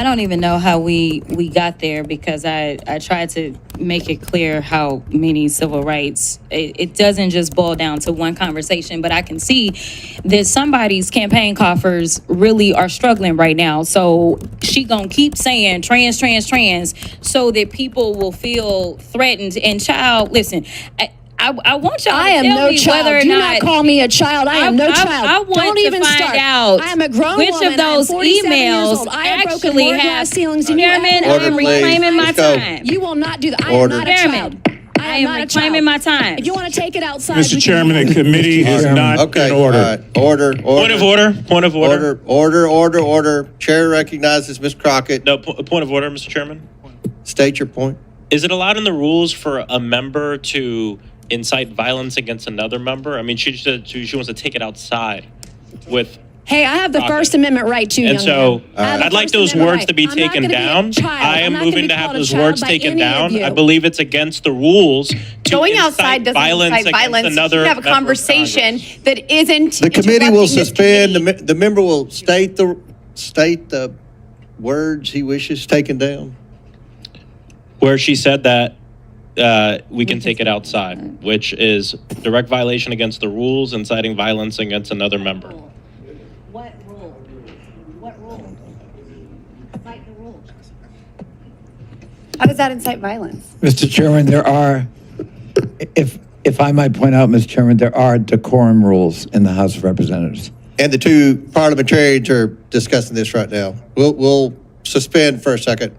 I don't even know how we got there, because I tried to make it clear how many civil rights, it doesn't just boil down to one conversation, but I can see that somebody's campaign coffers really are struggling right now. So she gonna keep saying trans, trans, trans, so that people will feel threatened. And child, listen, I want y'all to tell me whether or not. Do not call me a child. I am no child. I want Don't to even find start. out I am a grown which woman. of those emails actually have ceilings. Chairman, I am reclaiming my time. You will not do that. I am not a child. I am reclaiming my time. If you want to take it outside, Mr. Chairman, the committee is not in order. Order. Point of order. Point of order. Order. Chair recognizes Ms. Crockett. No, point of order, Mr. Chairman. State your point. Is it allowed in the rules for a member to incite violence against another member? I mean, she said she wants to take it outside with. Hey, I have the First Amendment right too, and so I'd like those words to be taken down. I am moving to have those words taken down. I believe it's against the rules. Going outside doesn't incite violence. Another you have a conversation that isn't. The committee will suspend. The member will state the words he wishes taken down. Where she said that we can take it outside, which is direct violation against the rules, inciting violence against another member. What rule? What rule? Cite the rule. How does that incite violence? Mr. Chairman, there are, if I might point out, Mr. Chairman, there are decorum rules in the House of Representatives. And the two parliamentarians are discussing this right now. We'll suspend for a second.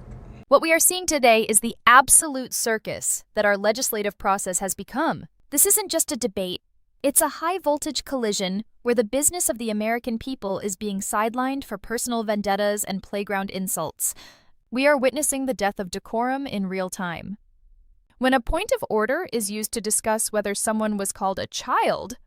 What we are seeing today is the absolute circus that our legislative process has become. This isn't just a debate. It's a high-voltage collision where the business of the American people is being sidelined for personal vendettas and playground insults. We are witnessing the death of decorum in real time. When a point of order is used to discuss whether someone was called a child,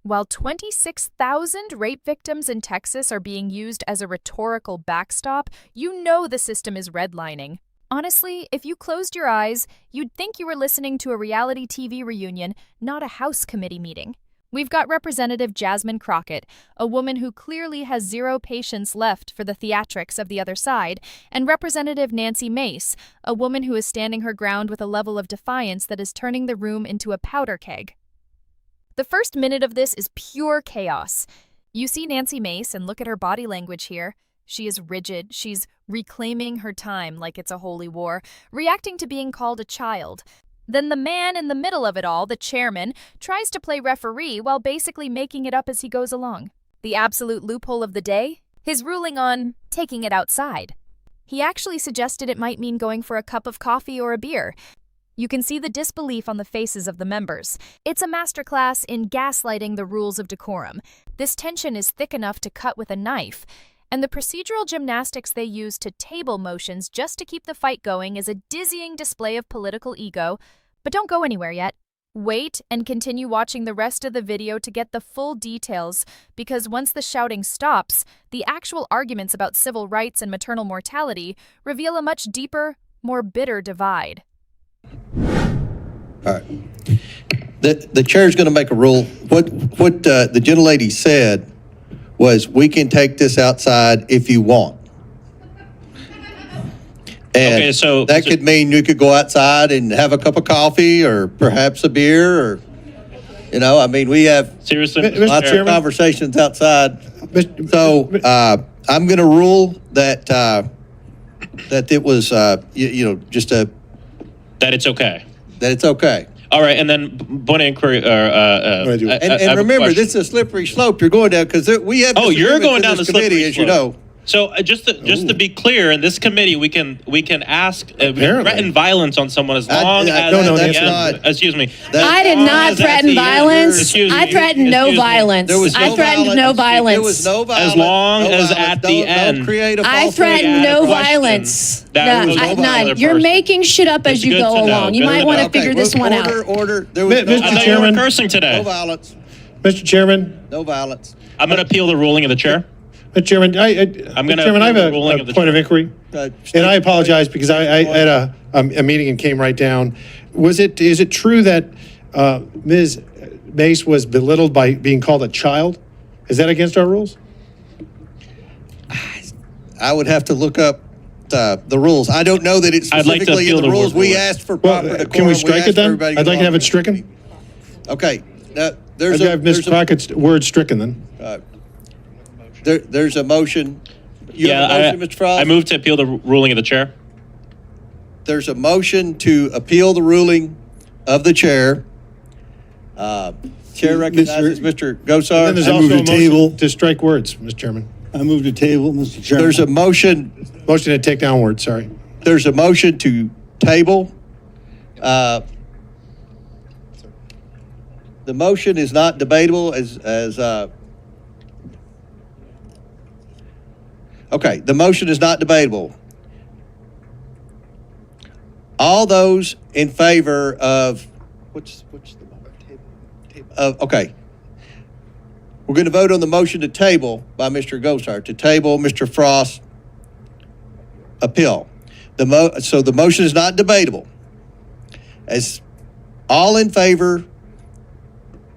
while 26,000 rape victims in Texas are being used as a rhetorical backstop, you know the system is redlining. Honestly, if you closed your eyes, you'd think you were listening to a reality TV reunion, not a House committee meeting. We've got Representative Jasmine Crockett, a woman who clearly has zero patience left for the theatrics of the other side, and Representative Nancy Mace, a woman who is standing her ground with a level of defiance that is turning the room into a powder keg. The first minute of this is pure chaos. You see Nancy Mace, and look at her body language here. She is rigid, she's reclaiming her time like it's a holy war, reacting to being called a child. Then the man in the middle of it all, the chairman, tries to play referee while basically making it up as he goes along. The absolute loophole of the day? His ruling on taking it outside. He actually suggested it might mean going for a cup of coffee or a beer. You can see the disbelief on the faces of the members. It's a masterclass in gaslighting the rules of decorum. This tension is thick enough to cut with a knife. And the procedural gymnastics they use to table motions just to keep the fight going is a dizzying display of political ego. But don't go anywhere yet. Wait and continue watching the rest of the video to get the full details, because once the shouting stops, the actual arguments about civil rights and maternal mortality reveal a much deeper, more bitter divide. All right. The chair's going to make a rule. What the gentlelady said was, we can take this outside if you want. And okay, so that could mean you could go outside and have a cup of coffee or perhaps a beer, or, you know, I mean, we have lots of conversations outside. So I'm going to rule that that it was, just a... That it's okay. That it's okay. All right, and then point of inquiry. And remember, this is a slippery slope you're going down, because we have. Oh, you're going down the committee, as you know. So just to be clear, in this committee, we can ask threaten violence on someone as long as excuse me. I did not threaten violence. I threatened no violence. I threatened no violence. There was no violence. As long as at the end. I threatened no violence. None. You're making shit up as you go along. You might want to figure this one out. Order. Mr. Chairman, cursing today. No violence. Mr. Chairman. No violence. I'm going to appeal the ruling of the chair. Mr. Chairman, I have a point of inquiry, and I apologize because I had a meeting and came right down. Is it true that Ms. Mace was belittled by being called a child? Is that against our rules? I would have to look up the rules. I don't know that it's I'd like to specifically in appeal the the rules. word We ruling. asked for proper decorum. Can we We strike asked it then? everybody to I'd like get to have along. it stricken. Okay. Now, I'd there's have Ms. there's Crockett's word stricken then. there's a motion. You have a motion, Mr. Frost? I move to appeal the ruling of the chair. There's a motion to appeal the ruling of the chair. Chair recognizes Mr. Gosar. And there's I also move a to motion table. to strike words, Mr. Chairman. I move to table, Mr. Chairman. There's a motion. Motion to take down words, sorry. There's a motion to table. The motion is not debatable okay, the motion is not debatable. All those in favor of, okay. We're going to vote on the motion to table by Mr. Gosar, to table Mr. Frost's appeal. So the motion is not debatable. As all in favor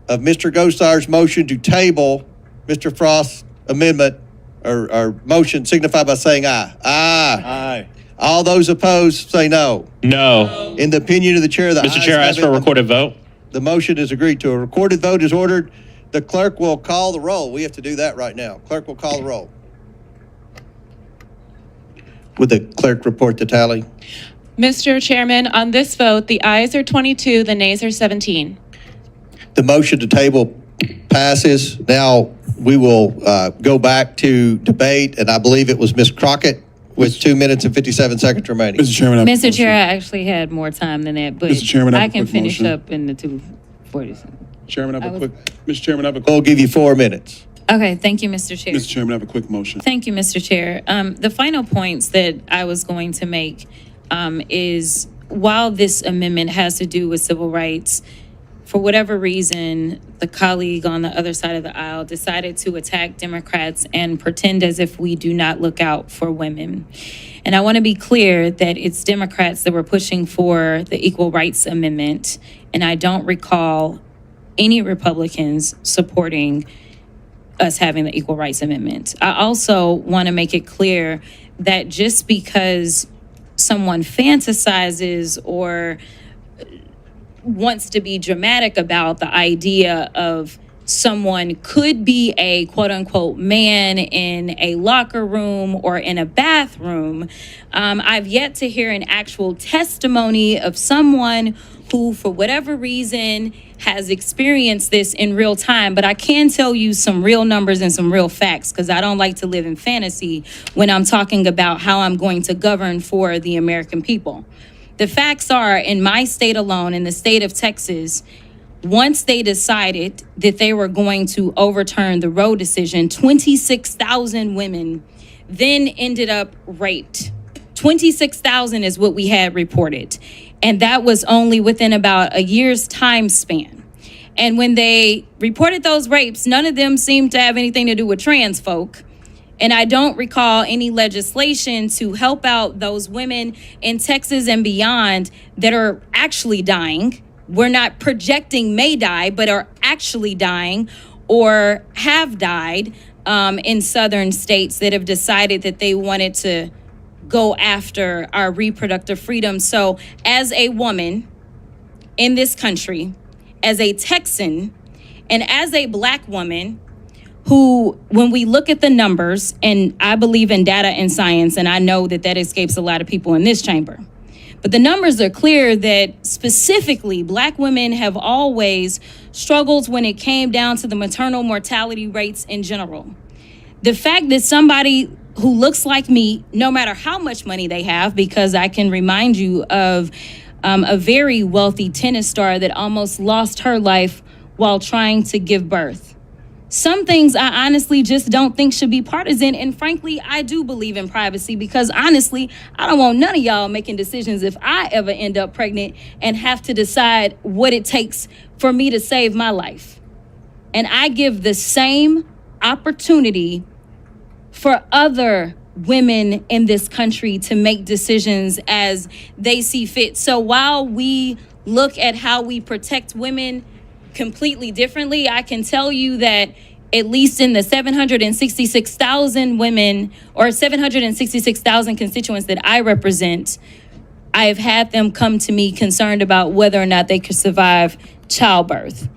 of Mr. Gosar's motion to table Mr. Frost's amendment or motion signify by saying aye. Aye. Aye. All those opposed say no. No. In the opinion of the chair, the Mr. ayes Chair, I have ask for a it. recorded vote. The motion is agreed to. A recorded vote is ordered. The clerk will call the roll. We have to do that right now. Clerk will call the roll. Would the clerk report the tally? Mr. Chairman, on this vote, the ayes are 22, the nays are 17. The motion to table passes. Now we will go back to debate, and I believe it was Ms. Crockett with 2 minutes and 57 seconds remaining. Mr. Chairman, I have a Mr. motion. Chair, I actually had more time than that, but Mr. Chairman, I have I a can quick finish motion. up in the 2:40. Chairman, I have I a was- quick. Mr. Chairman, I have a. We'll give you 4 minutes. Okay, thank you, Mr. Chair. Mr. Chairman, I have a quick motion. Thank you, Mr. Chair. The final points that I was going to make is while this amendment has to do with civil rights, for whatever reason, the colleague on the other side of the aisle decided to attack Democrats and pretend as if we do not look out for women. And I want to be clear that it's Democrats that were pushing for the Equal Rights Amendment, and I don't recall any Republicans supporting us having the Equal Rights Amendment. I also want to make it clear that just because someone fantasizes or wants to be dramatic about the idea of someone could be a quote unquote man in a locker room or in a bathroom, I've yet to hear an actual testimony of someone who, for whatever reason, has experienced this in real time. But I can tell you some real numbers and some real facts, because I don't like to live in fantasy when I'm talking about how I'm going to govern for the American people. The facts are, in my state alone, in the state of Texas, once they decided that they were going to overturn the Roe decision, 26,000 women then ended up raped. 26,000 is what we had reported. And that was only within about a year's time span. And when they reported those rapes, none of them seemed to have anything to do with trans folk. And I don't recall any legislation to help out those women in Texas and beyond that are actually dying. We're not projecting may die, but are actually dying or have died in southern states that have decided that they wanted to go after our reproductive freedom. So as a woman in this country, as a Texan, and as a Black woman who, when we look at the numbers, and I believe in data and science, and I know that that escapes a lot of people in this chamber, but the numbers are clear that specifically Black women have always struggled when it came down to the maternal mortality rates in general. The fact that somebody who looks like me, no matter how much money they have, because I can remind you of a very wealthy tennis star that almost lost her life while trying to give birth. Some things I honestly just don't think should be partisan. And frankly, I do believe in privacy, because honestly, I don't want none of y'all making decisions if I ever end up pregnant and have to decide what it takes for me to save my life. And I give the same opportunity for other women in this country to make decisions as they see fit. So while we look at how we protect women completely differently, I can tell you that at least in the 766,000 women or 766,000 constituents that I represent, I have had them come to me concerned about whether or not they could survive childbirth.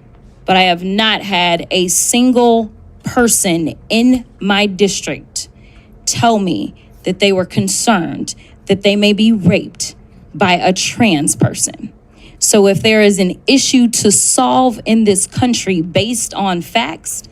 But I have not had a single person in my district tell me that they were concerned that they may be raped by a trans person. So if there is an issue to solve in this country based on facts,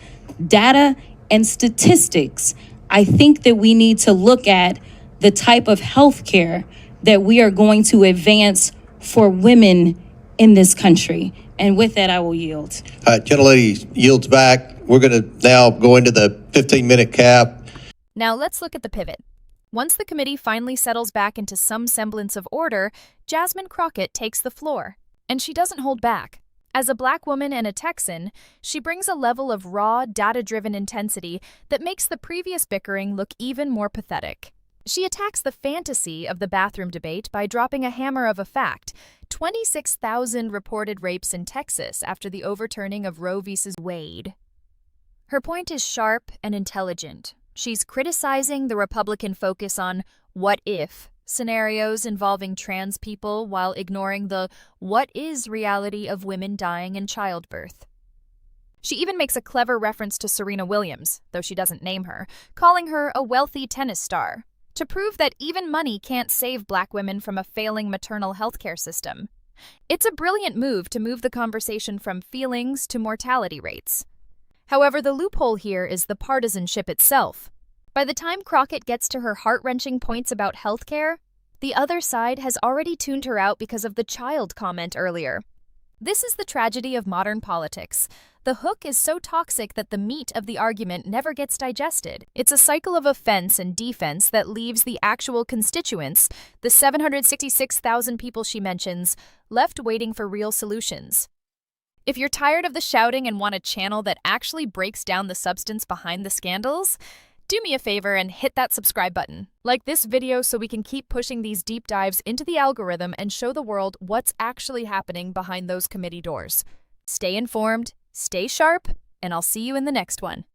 data, and statistics, I think that we need to look at the type of health care that we are going to advance for women in this country. And with that, I will yield. Gentlelady yields back. We're going to now go into the 15-minute cap. Now let's look at the pivot. Once the committee finally settles back into some semblance of order, Jasmine Crockett takes the floor, and she doesn't hold back. As a Black woman and a Texan, she brings a level of raw, data-driven intensity that makes the previous bickering look even more pathetic. She attacks the fantasy of the bathroom debate by dropping a hammer of a fact: 26,000 reported rapes in Texas after the overturning of Roe v. Wade. Her point is sharp and intelligent. She's criticizing the Republican focus on what-if scenarios involving trans people while ignoring the what-is reality of women dying in childbirth. She even makes a clever reference to Serena Williams, though she doesn't name her, calling her a wealthy tennis star, to prove that even money can't save Black women from a failing maternal health care system. It's a brilliant move to move the conversation from feelings to mortality rates. However, the loophole here is the partisanship itself. By the time Crockett gets to her heart-wrenching points about healthcare, the other side has already tuned her out because of the child comment earlier. This is the tragedy of modern politics. The hook is so toxic that the meat of the argument never gets digested. It's a cycle of offense and defense that leaves the actual constituents, the 766,000 people she mentions, left waiting for real solutions. If you're tired of the shouting and want a channel that actually breaks down the substance behind the scandals, do me a favor and hit that subscribe button. Like this video so we can keep pushing these deep dives into the algorithm and show the world what's actually happening behind those committee doors. Stay informed, stay sharp, and I'll see you in the next one.